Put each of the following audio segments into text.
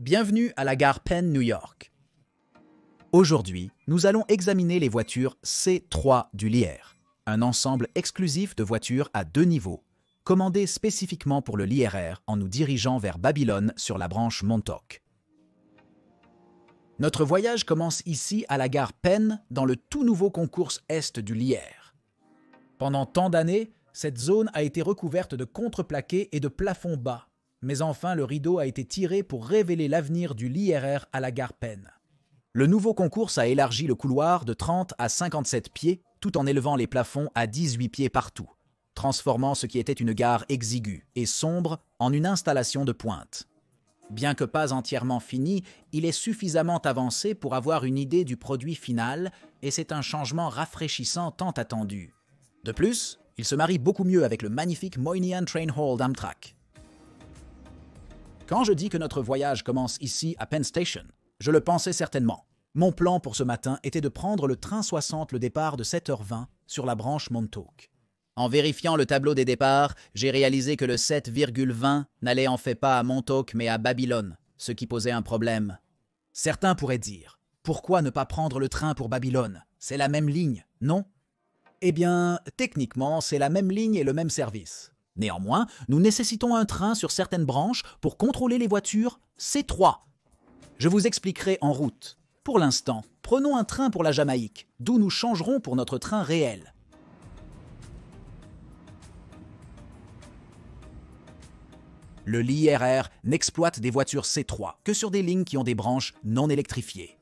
Bienvenue à la gare Penn, New York. Aujourd'hui, nous allons examiner les voitures C3 du Lear, un ensemble exclusif de voitures à 2 niveaux, commandées spécifiquement pour le LIRR en nous dirigeant vers Babylone sur la branche Montauk. Notre voyage commence ici à la gare Penn dans le tout nouveau concours Est du Lear. Pendant tant d'années, cette zone a été recouverte de contreplaqué et de plafonds bas, mais enfin le rideau a été tiré pour révéler l'avenir du LIRR à la gare Penn. Le nouveau concours a élargi le couloir de 30 à 57 pieds, tout en élevant les plafonds à 18 pieds partout, transformant ce qui était une gare exiguë et sombre en une installation de pointe. Bien que pas entièrement fini, il est suffisamment avancé pour avoir une idée du produit final et c'est un changement rafraîchissant tant attendu. De plus, il se marie beaucoup mieux avec le magnifique Moynihan Train Hall d'Amtrak. Quand je dis que notre voyage commence ici à Penn Station, je le pensais certainement. Mon plan pour ce matin était de prendre le train 60 le départ de 7h20 sur la branche Montauk. En vérifiant le tableau des départs, j'ai réalisé que le 7,20 n'allait en fait pas à Montauk mais à Babylone, ce qui posait un problème. Certains pourraient dire « Pourquoi ne pas prendre le train pour Babylone? C'est la même ligne, non ?» Eh bien, techniquement, c'est la même ligne et le même service. Néanmoins, nous nécessitons un train sur certaines branches pour contrôler les voitures C3. Je vous expliquerai en route. Pour l'instant, prenons un train pour la Jamaïque, d'où nous changerons pour notre train réel. Le LIRR n'exploite des voitures C3 que sur des lignes qui ont des branches non électrifiées.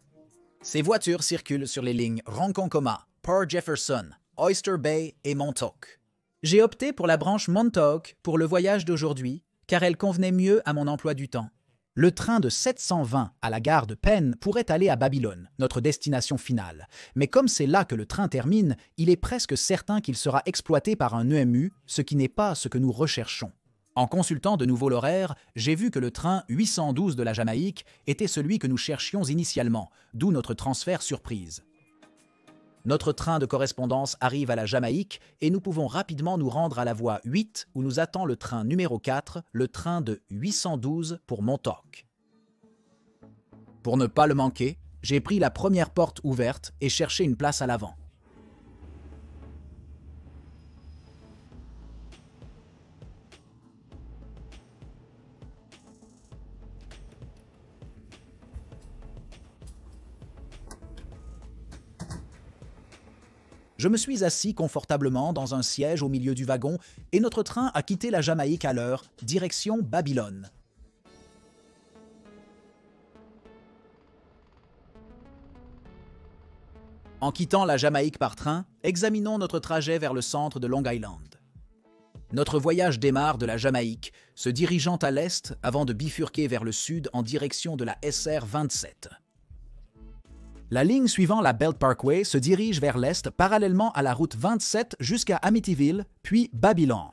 Ces voitures circulent sur les lignes Ronkonkoma, Port Jefferson, Oyster Bay et Montauk. J'ai opté pour la branche Montauk pour le voyage d'aujourd'hui, car elle convenait mieux à mon emploi du temps. Le train de 720 à la gare de Penn pourrait aller à Babylone, notre destination finale. Mais comme c'est là que le train termine, il est presque certain qu'il sera exploité par un EMU, ce qui n'est pas ce que nous recherchons. En consultant de nouveau l'horaire, j'ai vu que le train 812 de la Jamaïque était celui que nous cherchions initialement, d'où notre transfert surprise. Notre train de correspondance arrive à la Jamaïque et nous pouvons rapidement nous rendre à la voie 8 où nous attend le train numéro 4, le train de 812 pour Montauk. Pour ne pas le manquer, j'ai pris la première porte ouverte et cherché une place à l'avant. Je me suis assis confortablement dans un siège au milieu du wagon et notre train a quitté la Jamaïque à l'heure, direction Babylone. En quittant la Jamaïque par train, examinons notre trajet vers le centre de Long Island. Notre voyage démarre de la Jamaïque, se dirigeant à l'est avant de bifurquer vers le sud en direction de la SR 27. La ligne suivant la Belt Parkway se dirige vers l'est parallèlement à la route 27 jusqu'à Amityville, puis Babylone.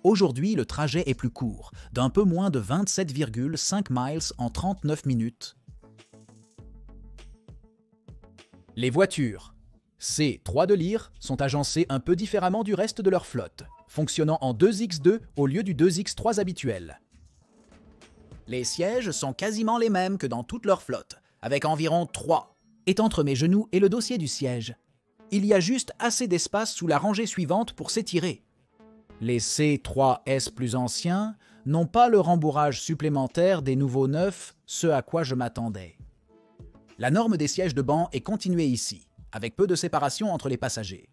Aujourd'hui, le trajet est plus court, d'un peu moins de 27,5 miles en 39 minutes. Les voitures C3 de Lear sont agencées un peu différemment du reste de leur flotte, fonctionnant en 2X2 au lieu du 2X3 habituel. Les sièges sont quasiment les mêmes que dans toute leur flotte, avec environ 3, est entre mes genoux et le dossier du siège. Il y a juste assez d'espace sous la rangée suivante pour s'étirer. Les C3S plus anciens n'ont pas le rembourrage supplémentaire des nouveaux neufs, ce à quoi je m'attendais. La norme des sièges de banc est continuée ici, avec peu de séparation entre les passagers.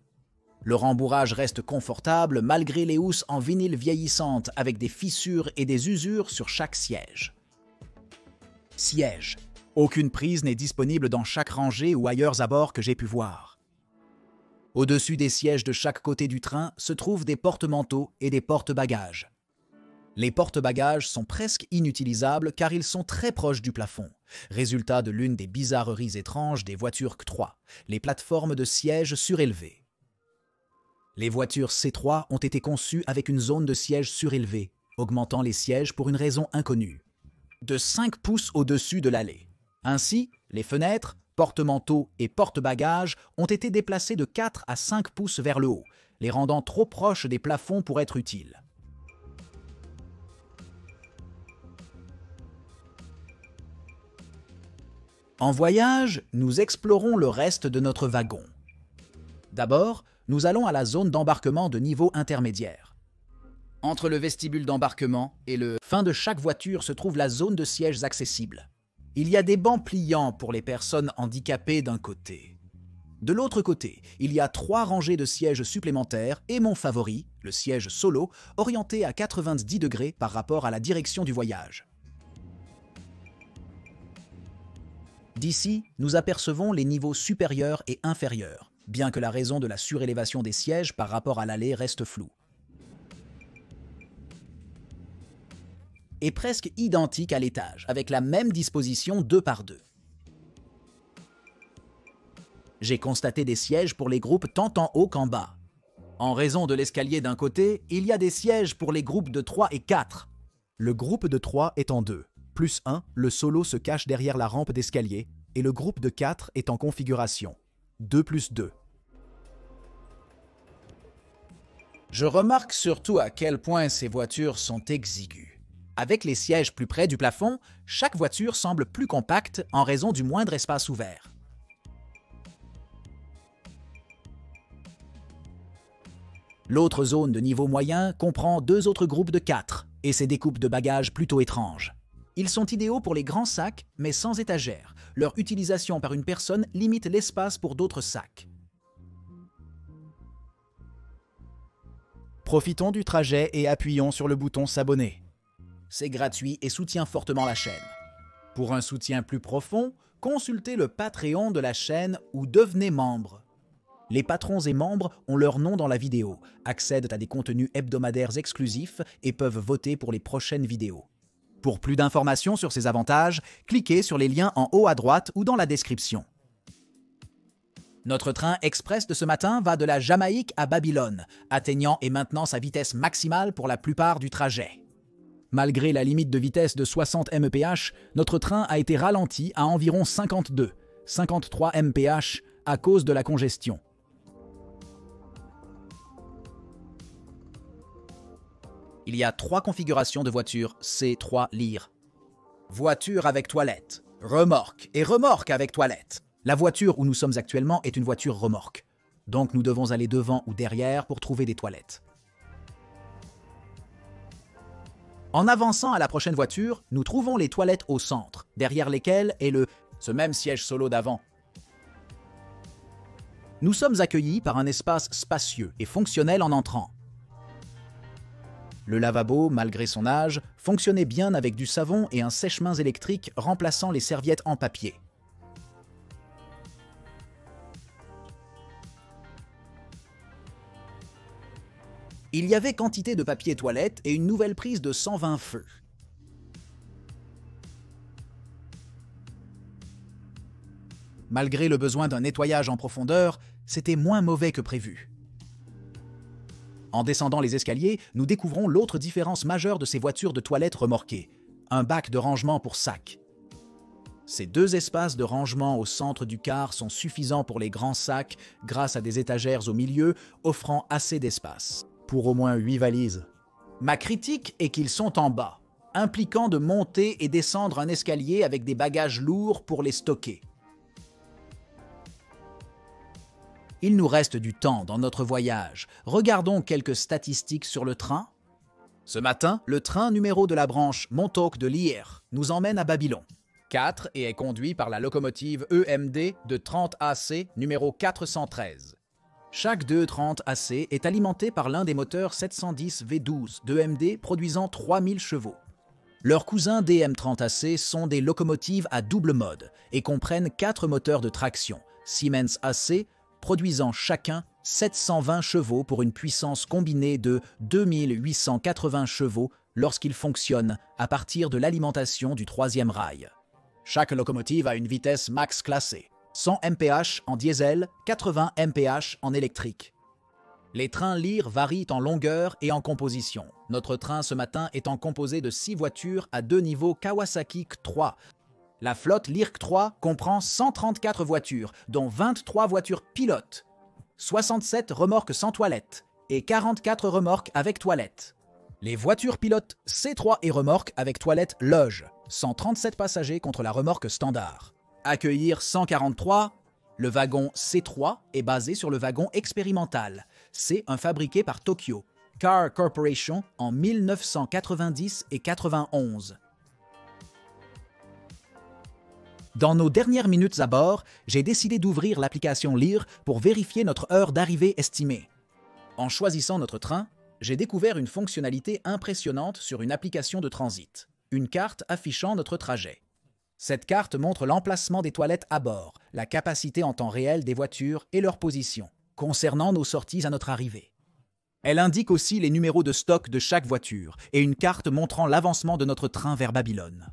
Le rembourrage reste confortable malgré les housses en vinyle vieillissantes avec des fissures et des usures sur chaque siège. Siège. Aucune prise n'est disponible dans chaque rangée ou ailleurs à bord que j'ai pu voir. Au-dessus des sièges de chaque côté du train se trouvent des porte-manteaux et des porte-bagages. Les porte-bagages sont presque inutilisables car ils sont très proches du plafond, résultat de l'une des bizarreries étranges des voitures C3, les plateformes de sièges surélevées. Les voitures C3 ont été conçues avec une zone de siège surélevée, augmentant les sièges pour une raison inconnue. De 5 pouces au-dessus de l'allée. Ainsi, les fenêtres, porte-manteaux et porte-bagages ont été déplacés de 4 à 5 pouces vers le haut, les rendant trop proches des plafonds pour être utiles. En voyage, nous explorons le reste de notre wagon. D'abord, nous allons à la zone d'embarquement de niveau intermédiaire. Entre le vestibule d'embarquement et le fin de chaque voiture se trouve la zone de sièges accessibles. Il y a des bancs pliants pour les personnes handicapées d'un côté. De l'autre côté, il y a 3 rangées de sièges supplémentaires et mon favori, le siège solo, orienté à 90 degrés par rapport à la direction du voyage. D'ici, nous apercevons les niveaux supérieurs et inférieurs, bien que la raison de la surélévation des sièges par rapport à l'allée reste floue. Est presque identique à l'étage, avec la même disposition 2 par 2. J'ai constaté des sièges pour les groupes tant en haut qu'en bas. En raison de l'escalier d'un côté, il y a des sièges pour les groupes de 3 et 4. Le groupe de 3 est en 2. Plus 1, le solo se cache derrière la rampe d'escalier et le groupe de 4 est en configuration 2 plus 2. Je remarque surtout à quel point ces voitures sont exiguës. Avec les sièges plus près du plafond, chaque voiture semble plus compacte en raison du moindre espace ouvert. L'autre zone de niveau moyen comprend 2 autres groupes de 4 et ses découpes de bagages plutôt étranges. Ils sont idéaux pour les grands sacs, mais sans étagère. Leur utilisation par une personne limite l'espace pour d'autres sacs. Profitons du trajet et appuyons sur le bouton s'abonner. C'est gratuit et soutient fortement la chaîne. Pour un soutien plus profond, consultez le Patreon de la chaîne ou devenez membre. Les patrons et membres ont leur nom dans la vidéo, accèdent à des contenus hebdomadaires exclusifs et peuvent voter pour les prochaines vidéos. Pour plus d'informations sur ces avantages, cliquez sur les liens en haut à droite ou dans la description. Notre train express de ce matin va de la Jamaïque à Babylone, atteignant et maintenant sa vitesse maximale pour la plupart du trajet. Malgré la limite de vitesse de 60 mph, notre train a été ralenti à environ 53 mph à cause de la congestion. Il y a 3 configurations de voitures C3 Lear. Voiture avec toilette, remorque et remorque avec toilette. La voiture où nous sommes actuellement est une voiture remorque. Donc nous devons aller devant ou derrière pour trouver des toilettes. En avançant à la prochaine voiture, nous trouvons les toilettes au centre, derrière lesquelles est ce même siège solo d'avant. Nous sommes accueillis par un espace spacieux et fonctionnel en entrant. Le lavabo, malgré son âge, fonctionnait bien avec du savon et un sèche-mains électrique remplaçant les serviettes en papier. Il y avait quantité de papier toilette et une nouvelle prise de 120 feux. Malgré le besoin d'un nettoyage en profondeur, c'était moins mauvais que prévu. En descendant les escaliers, nous découvrons l'autre différence majeure de ces voitures de toilette remorquées, un bac de rangement pour sacs. Ces 2 espaces de rangement au centre du car sont suffisants pour les grands sacs grâce à des étagères au milieu offrant assez d'espace, pour au moins 8 valises. Ma critique est qu'ils sont en bas, impliquant de monter et descendre un escalier avec des bagages lourds pour les stocker. Il nous reste du temps dans notre voyage. Regardons quelques statistiques sur le train. Ce matin, le train numéro de la branche Montauk de Lear nous emmène à Babylone. 4 et est conduit par la locomotive EMD de 30 AC numéro 413. Chaque 230 AC est alimenté par l'un des moteurs 710 V12 d'EMD produisant 3000 chevaux. Leurs cousins DM30 AC sont des locomotives à double mode et comprennent 4 moteurs de traction Siemens AC produisant chacun 720 chevaux pour une puissance combinée de 2880 chevaux lorsqu'ils fonctionnent à partir de l'alimentation du 3e rail. Chaque locomotive a une vitesse max classée, 100 mph en diesel, 80 mph en électrique. Les trains Lear varient en longueur et en composition. Notre train ce matin étant composé de 6 voitures à 2 niveaux Kawasaki K3. La flotte Lear K3 comprend 134 voitures, dont 23 voitures pilotes, 67 remorques sans toilette et 44 remorques avec toilette. Les voitures pilotes C3 et remorques avec toilette loge, 137 passagers contre la remorque standard. Accueillir 143. Le wagon C3 est basé sur le wagon expérimental. C'est un fabriqué par Tokyo Car Corporation en 1990 et 91. Dans nos dernières minutes à bord, j'ai décidé d'ouvrir l'application Lear pour vérifier notre heure d'arrivée estimée. En choisissant notre train, j'ai découvert une fonctionnalité impressionnante sur une application de transit, une carte affichant notre trajet. Cette carte montre l'emplacement des toilettes à bord, la capacité en temps réel des voitures et leur position, concernant nos sorties à notre arrivée. Elle indique aussi les numéros de stock de chaque voiture et une carte montrant l'avancement de notre train vers Babylone.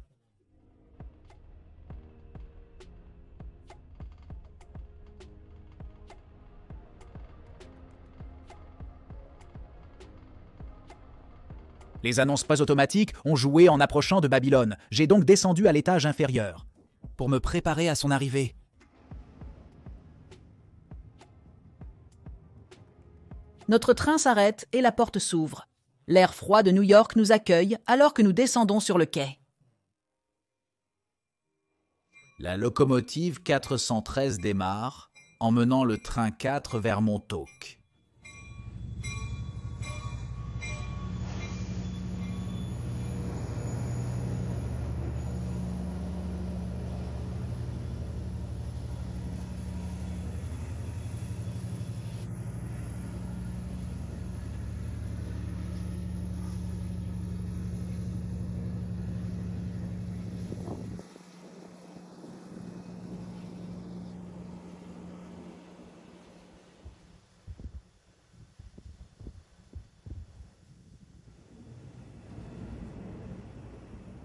Les annonces pas automatiques ont joué en approchant de Babylone. J'ai donc descendu à l'étage inférieur pour me préparer à son arrivée. Notre train s'arrête et la porte s'ouvre. L'air froid de New York nous accueille alors que nous descendons sur le quai. La locomotive 413 démarre, emmenant le train 4 vers Montauk.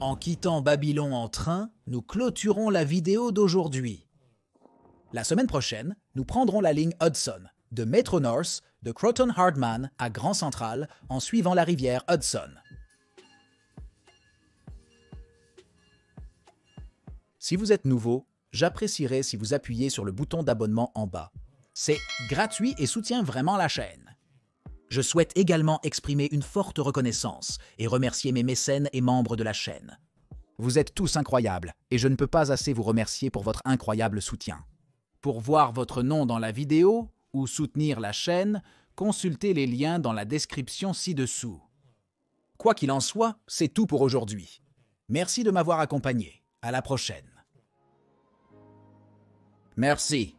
En quittant Babylone en train, nous clôturons la vidéo d'aujourd'hui. La semaine prochaine, nous prendrons la ligne Hudson, de Metro North, de Croton Hardman à Grand Central, en suivant la rivière Hudson. Si vous êtes nouveau, j'apprécierais si vous appuyez sur le bouton d'abonnement en bas. C'est gratuit et soutient vraiment la chaîne. Je souhaite également exprimer une forte reconnaissance et remercier mes mécènes et membres de la chaîne. Vous êtes tous incroyables et je ne peux pas assez vous remercier pour votre incroyable soutien. Pour voir votre nom dans la vidéo ou soutenir la chaîne, consultez les liens dans la description ci-dessous. Quoi qu'il en soit, c'est tout pour aujourd'hui. Merci de m'avoir accompagné. À la prochaine. Merci.